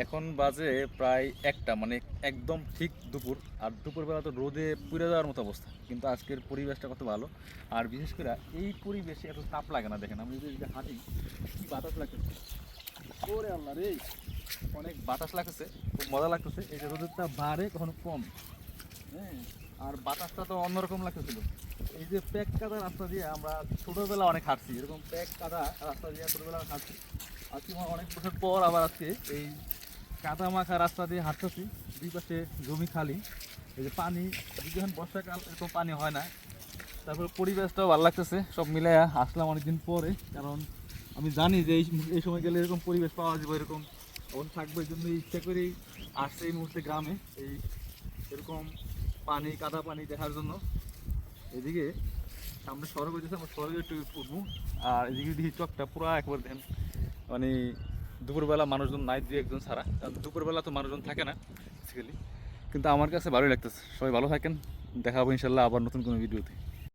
এখন বাজে প্রায় একটা, মানে একদম ঠিক দুপুর। আর দুপুরবেলা তো রোদে পুড়ে যাওয়ার মতো অবস্থা, কিন্তু আজকের পরিবেশটা কত ভালো। আর বিশেষ করে এই পরিবেশে এত তাপ লাগে না। দেখেন আমি যদি হাঁটি, কি বাতাস লাগতেছে, ওরে আল্লাহ রে, অনেক বাতাস লাগতেছে, খুব মজা লাগতেছে। এই যে রোদের তাপ বাড়ে কখনো কম, হ্যাঁ। আর বাতাসটা তো অন্যরকম লাগতেছিল। এই যে প্যাক কাদা রাস্তা দিয়ে আমরা ছোটোবেলা অনেক হাঁটছি, এরকম প্যাক কাদা রাস্তা দিয়ে ছোটোবেলা হাঁটছি। আজকে আমার অনেক বছর পর আবার আজকে এই কাদা মাখা রাস্তা দিয়ে হাঁটতেছি। দুই পাশে জমি খালি, এই যে পানি, যখন বর্ষাকাল এরকম পানি হয় না। তারপরে পরিবেশটাও ভালো লাগতেছে, সব মিলে আসলাম অনেকদিন পরে। কারণ আমি জানি যে এই সময় গেলে এরকম পরিবেশ পাওয়া যাবে, এরকম অবস্থা থাকবে। এই জন্য ইচ্ছা করেই আসছে এই মুহূর্তে গ্রামে, এই এরকম পানি, কাদা পানি দেখার জন্য। এদিকে সামনে সড়ক হয়েছে, আমরা সড়কে একটু উঠবো। আর এদিকে দেখি চকটা পুরো একবার দেখেন, মানে দুপুরবেলা মানুষজন নাই, দুই একজন ছাড়া। কারণ দুপুরবেলা তো মানুষজন থাকে না বেসিক্যালি। কিন্তু আমার কাছে ভালোই লাগতেছে। সবাই ভালো থাকেন, দেখা হবে ইনশাল্লাহ আবার নতুন কোনো ভিডিওতে।